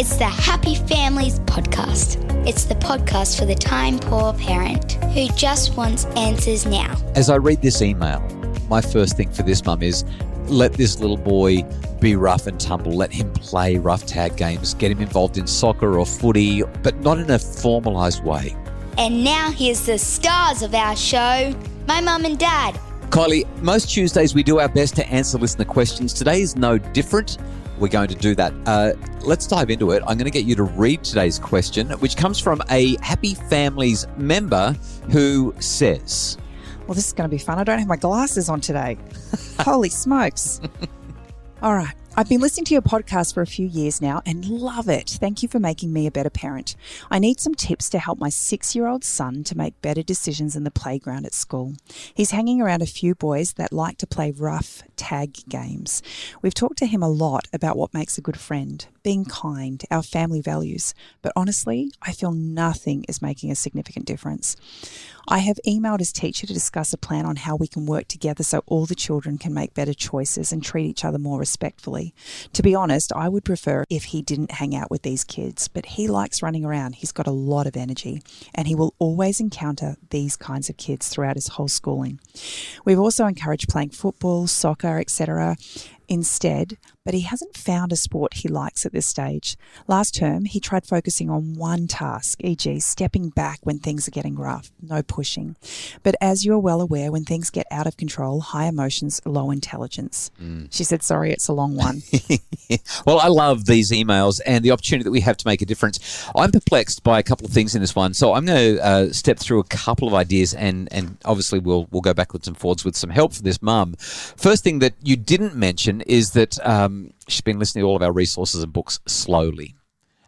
It's the Happy Families podcast. It's the podcast for the time-poor parent who just wants answers now. As I read this email, my first thing for this mum is let this little boy be rough and tumble. Let him play rough tag games. Get him involved in soccer or footy, but not in a formalised way. And now here's the stars of our show, my mum and dad. Kylie, most Tuesdays we do our best to answer listener questions. Today is no different. We're going to do that. Let's dive into it. I'm going to get you to read today's question, which comes from a Happy Families member who says... Well, this is going to be fun. I don't have my glasses on today. Holy smokes. All right. I've been listening to your podcast for a few years now and love it. Thank you for making me a better parent. I need some tips to help my 6-year-old son to make better decisions in the playground at school. He's hanging around a few boys that like to play rough tag games. We've talked to him a lot about what makes a good friend, being kind, our family values. But honestly, I feel nothing is making a significant difference. I have emailed his teacher to discuss a plan on how we can work together so all the children can make better choices and treat each other more respectfully. To be honest, I would prefer if he didn't hang out with these kids, but he likes running around. He's got a lot of energy and he will always encounter these kinds of kids throughout his whole schooling. We've also encouraged playing football, soccer, etc. instead, but he hasn't found a sport he likes at this stage. Last term, he tried focusing on one task, e.g. stepping back when things are getting rough, no pushing. But as you're well aware, when things get out of control, high emotions, low intelligence. She said, sorry, it's a long one. Well, I love these emails and the opportunity that we have to make a difference. I'm perplexed by a couple of things in this one, so I'm going to step through a couple of ideas and obviously we'll go backwards and forwards with some help for this mum. First thing that you didn't mention is that she's been listening to all of our resources and books slowly.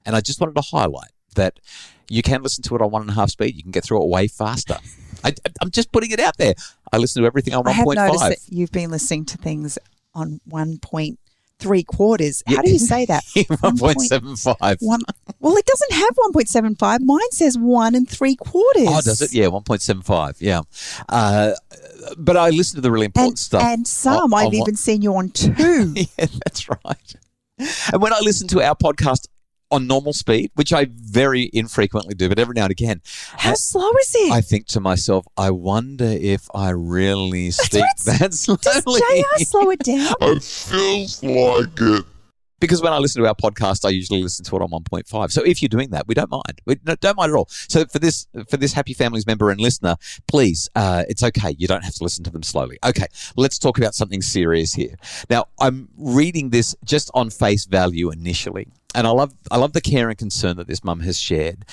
And I just wanted to highlight that you can listen to it on 1.5 speed. You can get through it way faster. I'm just putting it out there. I listen to everything on 1.5. I have noticed that you've been listening to things on 1.75. How do you say that? 1.75. Well, it doesn't have 1.75. Mine says 1.75. Oh, does it? Yeah, 1.75. Yeah. But I listen to the really important stuff. And some I've even seen you on 2. Yeah, that's right. And when I listen to our podcast on normal speed, which I very infrequently do, but every now and again. How slow is it? I think to myself, I wonder if I really speak that slowly. Does JR slow it down? It feels like it. Because when I listen to our podcast, I usually listen to it on 1.5. So if you're doing that, we don't mind. We don't mind at all. So for this Happy Families member and listener, please, it's okay. You don't have to listen to them slowly. Okay, let's talk about something serious here. Now, I'm reading this just on face value initially, and I love the care and concern that this mum has shared.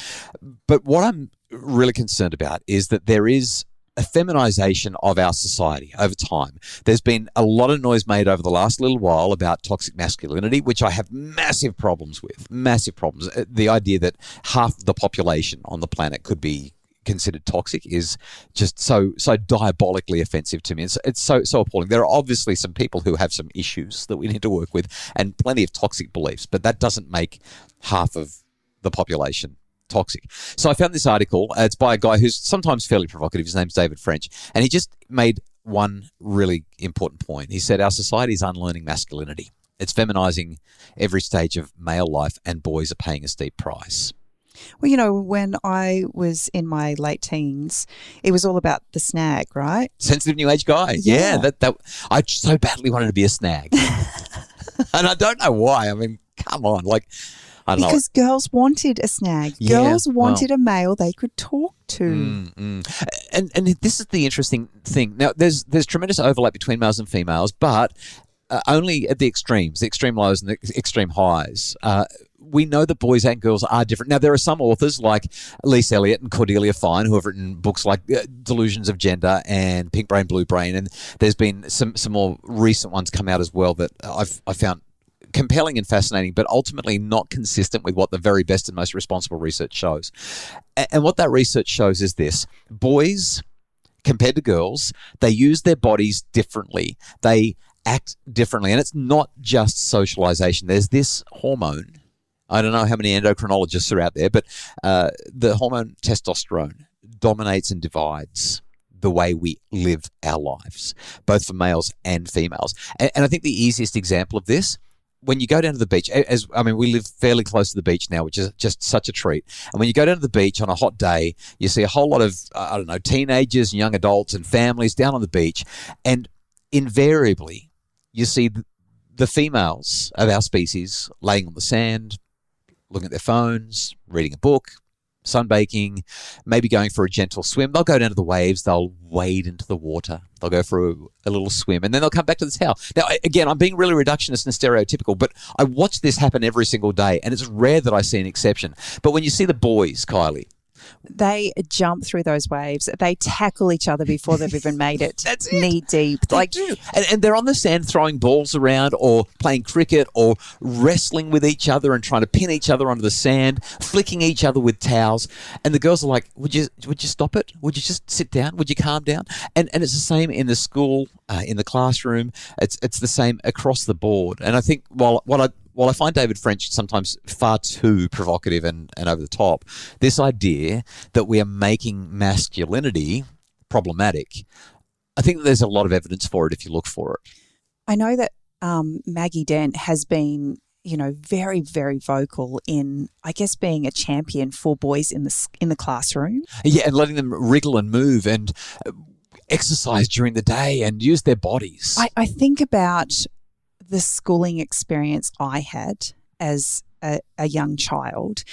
But what I'm really concerned about is that there is a feminisation of our society over time. There's been a lot of noise made over the last little while about toxic masculinity, which I have massive problems with. Massive problems. The idea that half the population on the planet could be considered toxic is just so diabolically offensive to me. It's so appalling. There are obviously some people who have some issues that we need to work with and plenty of toxic beliefs, but that doesn't make half of the population toxic. So I found this article. It's by a guy who's sometimes fairly provocative. His name's David French. And he just made one really important point. He said, our society is unlearning masculinity. It's feminizing every stage of male life and boys are paying a steep price. Well, you know, when I was in my late teens, it was all about the SNAG, right? Sensitive new age guy. Yeah. That I so badly wanted to be a SNAG. And I don't know why. I mean, come on. Because girls wanted a SNAG. Girls wanted a male they could talk to. And this is the interesting thing. Now, there's tremendous overlap between males and females, but only at the extremes, the extreme lows and the extreme highs. We know that boys and girls are different. Now, there are some authors like Lise Eliot and Cordelia Fine who have written books like Delusions of Gender and Pink Brain, Blue Brain, and there's been some more recent ones come out as well that I found compelling and fascinating, but ultimately not consistent with what the very best and most responsible research shows. And what that research shows is this. Boys, compared to girls, they use their bodies differently. They act differently. And it's not just socialization. There's this hormone. I don't know how many endocrinologists are out there, but the hormone testosterone dominates and divides the way we live our lives, both for males and females. And I think the easiest example of this when you go down to the beach, we live fairly close to the beach now, which is just such a treat. And when you go down to the beach on a hot day, you see a whole lot of, teenagers and young adults and families down on the beach. And invariably, you see the females of our species laying on the sand, looking at their phones, reading a book, sunbaking, maybe going for a gentle swim. They'll go down to the waves. They'll wade into the water. They'll go for a little swim, and then they'll come back to the towel. Now, again, I'm being really reductionist and stereotypical, but I watch this happen every single day, and it's rare that I see an exception. But when you see the boys, Kylie, they jump through those waves. They tackle each other before they've even made it. That's it. Knee deep. They do. And they're on the sand throwing balls around or playing cricket or wrestling with each other and trying to pin each other onto the sand, flicking each other with towels. And the girls are like, would you stop it? Would you just sit down? Would you calm down? And it's the same in the school, in the classroom. It's the same across the board. And I think while I find David French sometimes far too provocative and over the top, this idea that we are making masculinity problematic, I think that there's a lot of evidence for it if you look for it. I know that Maggie Dent has been, very, very vocal in, I guess, being a champion for boys in the classroom. Yeah, and letting them wriggle and move and exercise during the day and use their bodies. I think about the schooling experience I had as a young child.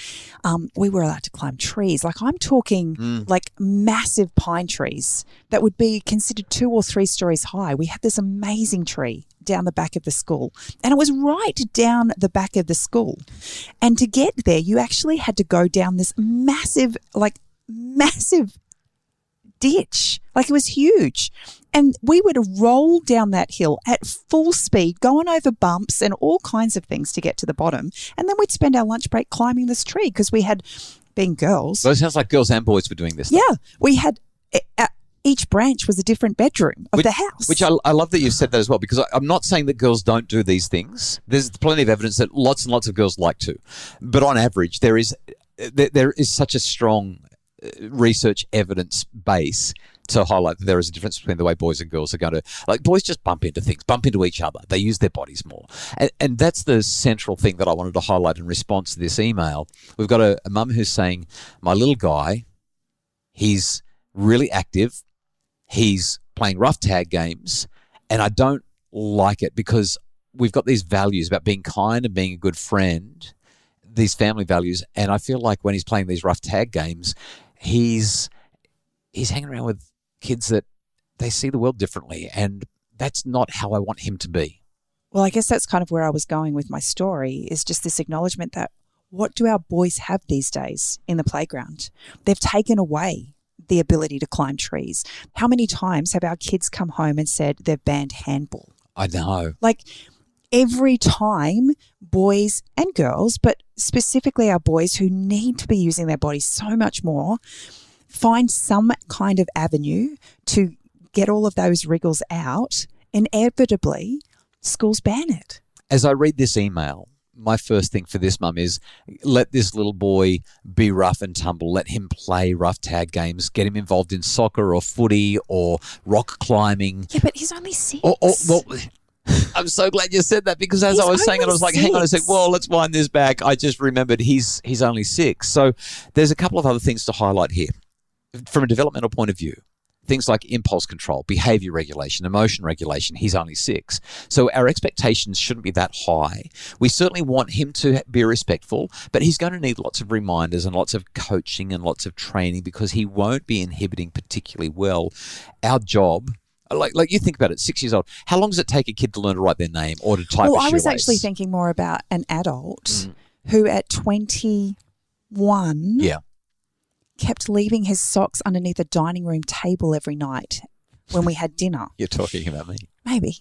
We were allowed to climb trees. Like, I'm talking like massive pine trees that would be considered 2 or 3 stories high. We had this amazing tree down the back of the school, and it was right down the back of the school. And to get there, you actually had to go down this massive ditch. Like, it was huge. And we would roll down that hill at full speed, going over bumps and all kinds of things to get to the bottom. And then we'd spend our lunch break climbing this tree because we had, being girls. So it sounds like girls and boys were doing this. Yeah. We had, each branch was a different bedroom of the house. Which I love that you've said that as well, because I'm not saying that girls don't do these things. There's plenty of evidence that lots and lots of girls like to. But on average, there is such a strong research evidence base to highlight that there is a difference between the way boys and girls are going to, like, boys just bump into things, bump into each other. They use their bodies more. And that's the central thing that I wanted to highlight in response to this email. We've got a mum who's saying, my little guy, he's really active. He's playing rough tag games, and I don't like it because we've got these values about being kind and being a good friend, these family values. And I feel like when he's playing these rough tag games, he's hanging around with kids that they see the world differently, and that's not how I want him to be. Well, I guess that's kind of where I was going with my story, is just this acknowledgement that what do our boys have these days in the playground? They've taken away the ability to climb trees. How many times have our kids come home and said they've banned handball? I know. Like, every time, boys and girls, but specifically our boys who need to be using their bodies so much more, find some kind of avenue to get all of those wriggles out, inevitably schools ban it. As I read this email, my first thing for this mum is let this little boy be rough and tumble. Let him play rough tag games. Get him involved in soccer or footy or rock climbing. Yeah, but he's only 6. Well, I'm so glad you said that, because as I was saying it, I was like, hang on a sec. Well, let's wind this back. I just remembered he's only 6. So there's a couple of other things to highlight here. From a developmental point of view, things like impulse control, behavior regulation, emotion regulation, he's only 6. So our expectations shouldn't be that high. We certainly want him to be respectful, but he's going to need lots of reminders and lots of coaching and lots of training, because he won't be inhibiting particularly well. Our job, like you think about it, 6 years old, how long does it take a kid to learn to write their name or to type a shoelace? I was actually thinking more about an adult who at 21 kept leaving his socks underneath the dining room table every night when we had dinner. You're talking about me. Maybe.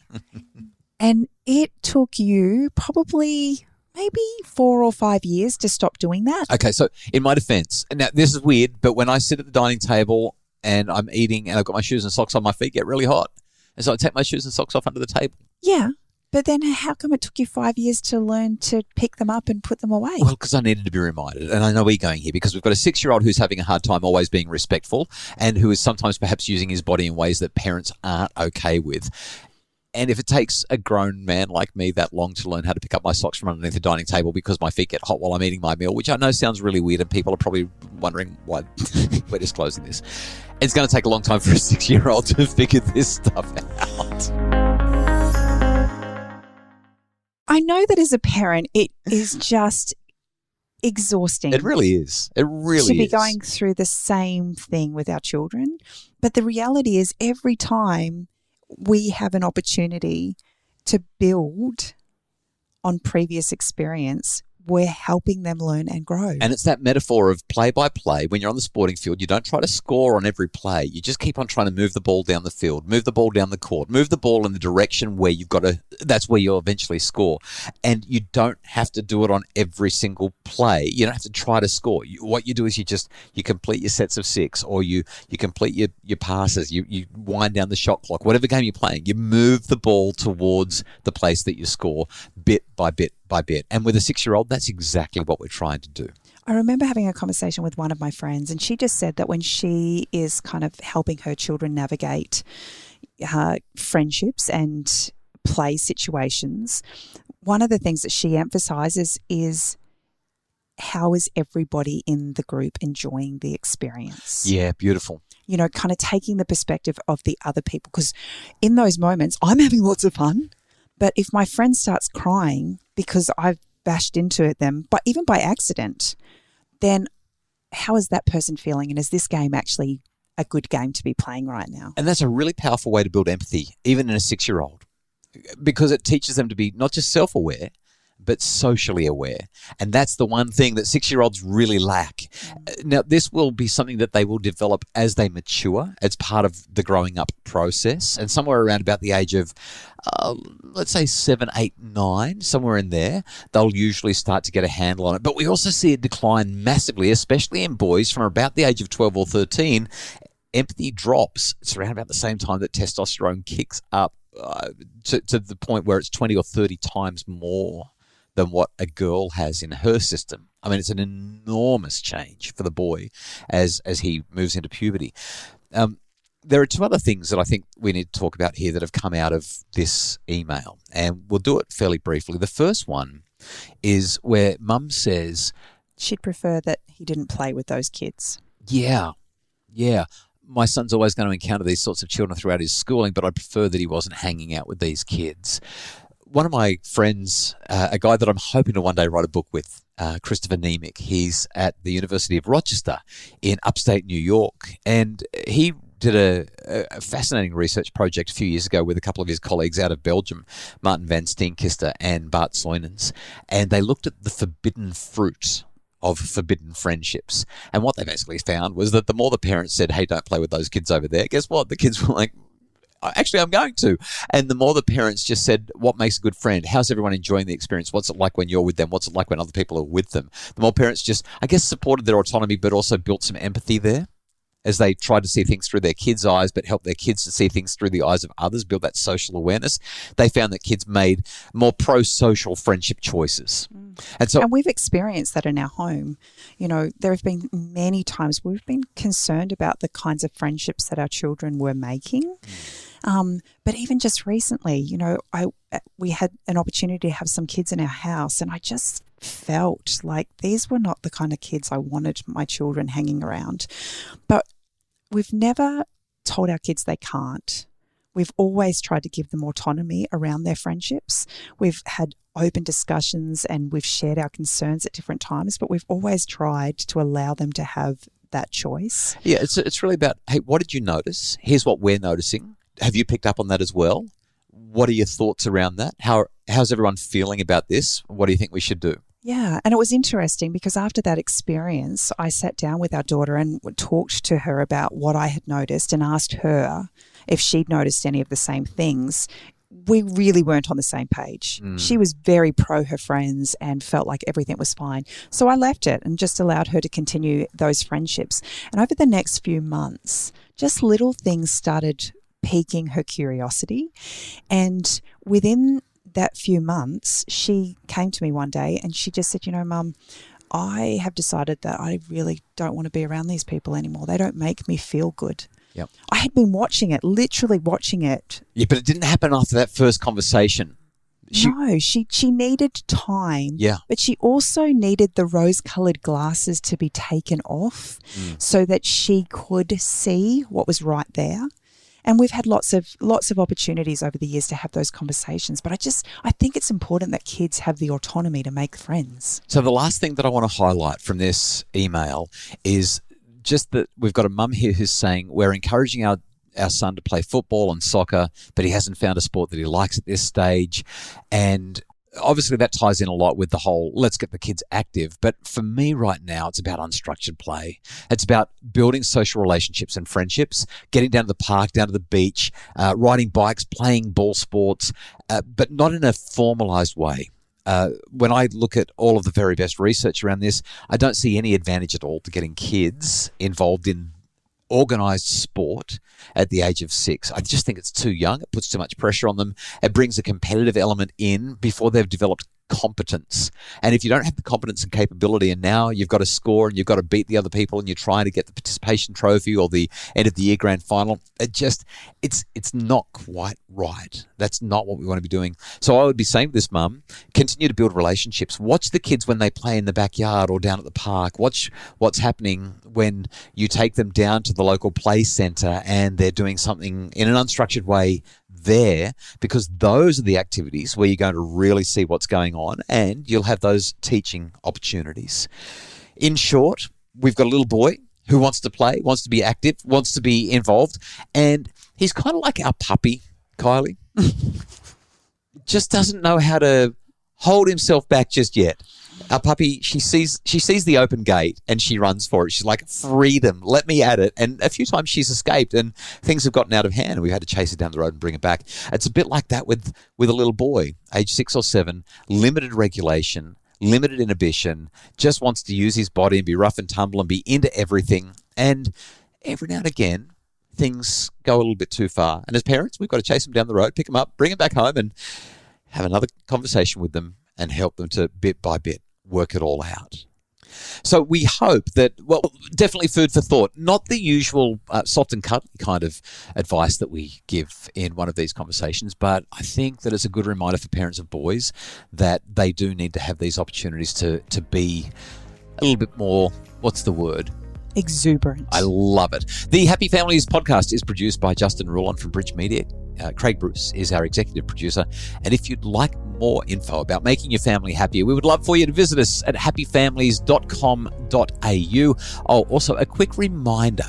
And it took you probably maybe 4 or 5 years to stop doing that. Okay, so in my defense, now this is weird, but when I sit at the dining table and I'm eating and I've got my shoes and socks on, my feet get really hot. And so I take my shoes and socks off under the table. Yeah. But then how come it took you 5 years to learn to pick them up and put them away? Well, because I needed to be reminded. And I know we're going here because we've got a 6-year-old who's having a hard time always being respectful and who is sometimes perhaps using his body in ways that parents aren't okay with. And if it takes a grown man like me that long to learn how to pick up my socks from underneath the dining table because my feet get hot while I'm eating my meal, which I know sounds really weird and people are probably wondering why we're disclosing this, it's going to take a long time for a 6-year-old to figure this stuff out. I know that as a parent, it is just exhausting. It really is. It really to be is. going through the same thing with our children. But the reality is every time we have an opportunity to build on previous experience, we're helping them learn and grow. And it's that metaphor of play by play. When you're on the sporting field, you don't try to score on every play. You just keep on trying to move the ball down the field, move the ball down the court, move the ball in the direction where you've got to, that's where you'll eventually score. And you don't have to do it on every single play. You don't have to try to score. What you do is you complete your sets of 6, or you complete your passes, you wind down the shot clock, whatever game you're playing, you move the ball towards the place that you score bit by bit by bit. And with a 6-year-old, that's exactly what we're trying to do. I remember having a conversation with one of my friends, and she just said that when she is kind of helping her children navigate friendships and play situations, one of the things that she emphasizes is how is everybody in the group enjoying the experience? Yeah, beautiful. You know, kind of taking the perspective of the other people, because in those moments, I'm having lots of fun. But if my friend starts crying because I've bashed into them, but even by accident, then how is that person feeling? And is this game actually a good game to be playing right now? And that's a really powerful way to build empathy, even in a 6-year-old, because it teaches them to be not just self-aware, but socially aware. And that's the one thing that 6-year-olds really lack. Now, this will be something that they will develop as they mature. It's part of the growing up process. And somewhere around about the age of, let's say 7, 8, 9, somewhere in there, they'll usually start to get a handle on it. But we also see it decline massively, especially in boys from about the age of 12 or 13. Empathy drops. It's around about the same time that testosterone kicks up to the point where it's 20 or 30 times more than what a girl has in her system. I mean, it's an enormous change for the boy as he moves into puberty. There are 2 other things that I think we need to talk about here that have come out of this email, and we'll do it fairly briefly. The first one is where Mum says She'd prefer that he didn't play with those kids. Yeah. My son's always going to encounter these sorts of children throughout his schooling, but I prefer that he wasn't hanging out with these kids. One of my friends, a guy that I'm hoping to one day write a book with, Christopher Nemick, he's at the University of Rochester in upstate New York, and he did a fascinating research project a few years ago with a couple of his colleagues out of Belgium, Martin van Steenkister and Bart Soynens, and they looked at the forbidden fruit of forbidden friendships. And what they basically found was that the more the parents said, hey, don't play with those kids over there, guess what? The kids were like, actually, I'm going to. And the more the parents just said, what makes a good friend? How's everyone enjoying the experience? What's it like when you're with them? What's it like when other people are with them? The more parents just, I guess, supported their autonomy, but also built some empathy there as they tried to see things through their kids' eyes, but help their kids to see things through the eyes of others, build that social awareness. They found that kids made more pro-social friendship choices. And we've experienced that in our home. You know, there have been many times we've been concerned about the kinds of friendships that our children were making. But even just recently, you know, we had an opportunity to have some kids in our house, and I just felt like these were not the kind of kids I wanted my children hanging around. But we've never told our kids they can't. We've always tried to give them autonomy around their friendships. We've had open discussions and we've shared our concerns at different times, but we've always tried to allow them to have that choice. Yeah, it's really about, hey, what did you notice? Here's what we're noticing. Have you picked up on that as well? What are your thoughts around that? How's everyone feeling about this? What do you think we should do? Yeah, and it was interesting because after that experience, I sat down with our daughter and talked to her about what I had noticed and asked her if she'd noticed any of the same things. We really weren't on the same page. She was very pro her friends and felt like everything was fine. So I left it and just allowed her to continue those friendships. And over the next few months, just little things started piquing her curiosity. And within that few months, she came to me one day and she just said, you know, Mum, I have decided that I really don't want to be around these people anymore. They don't make me feel good. Yep. I had been watching it, literally watching it. Yeah, but it didn't happen after that first conversation. She needed time. Yeah. But she also needed the rose-coloured glasses to be taken off so that she could see what was right there. And we've had lots of opportunities over the years to have those conversations. But I think it's important that kids have the autonomy to make friends. So the last thing that I want to highlight from this email is just that we've got a mum here who's saying we're encouraging our son to play football and soccer, but he hasn't found a sport that he likes at this stage. And obviously that ties in a lot with the whole let's get the kids active. But for me right now, it's about unstructured play. It's about building social relationships and friendships, getting down to the park, down to the beach, riding bikes, playing ball sports, but not in a formalized way. When I look at all of the very best research around this, I don't see any advantage at all to getting kids involved in organised sport at the age of 6. I just think it's too young. It puts too much pressure on them. It brings a competitive element in before they've developed competence. And if you don't have the competence and capability, and now you've got to score and you've got to beat the other people and you're trying to get the participation trophy or the end of the year grand final, it's not quite right. That's not what we want to be doing. So I would be saying to this mum, continue to build relationships. Watch the kids when they play in the backyard or down at the park. Watch what's happening when you take them down to the local play centre and they're doing something in an unstructured way there, because those are the activities where you're going to really see what's going on and you'll have those teaching opportunities. In short, we've got a little boy who wants to play, wants to be active, wants to be involved, and he's kind of like our puppy, Kylie. Just doesn't know how to hold himself back just yet. Our puppy, she sees the open gate and she runs for it. She's like, freedom, let me at it. And a few times she's escaped and things have gotten out of hand and we've had to chase her down the road and bring her back. It's a bit like that with a little boy, age 6 or 7, limited regulation, limited inhibition, just wants to use his body and be rough and tumble and be into everything. And every now and again, things go a little bit too far. And as parents, we've got to chase them down the road, pick them up, bring them back home and have another conversation with them and help them to bit by bit work it all out. So we hope that, well, definitely food for thought, not the usual soft and cuddly kind of advice that we give in one of these conversations, but I think that it's a good reminder for parents of boys that they do need to have these opportunities to be a little bit more, what's the word? Exuberant. I love it. The Happy Families podcast is produced by Justin Rulon from Bridge Media. Craig Bruce is our executive producer. And if you'd like more info about making your family happier, we would love for you to visit us at happyfamilies.com.au. Oh, also a quick reminder,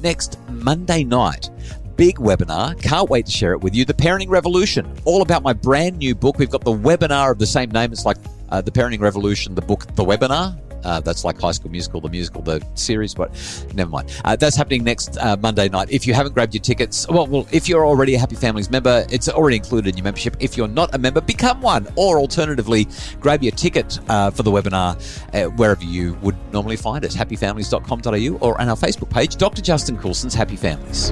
next Monday night, big webinar. Can't wait to share it with you. The Parenting Revolution, all about my brand new book. We've got the webinar of the same name. It's like The Parenting Revolution, the book, the webinar. That's like High School Musical, the series, but never mind. That's happening next Monday night. If you haven't grabbed your tickets, well, if you're already a Happy Families member, it's already included in your membership. If you're not a member, become one. Or alternatively, grab your ticket for the webinar wherever you would normally find it, happyfamilies.com.au or on our Facebook page, Dr. Justin Coulson's Happy Families.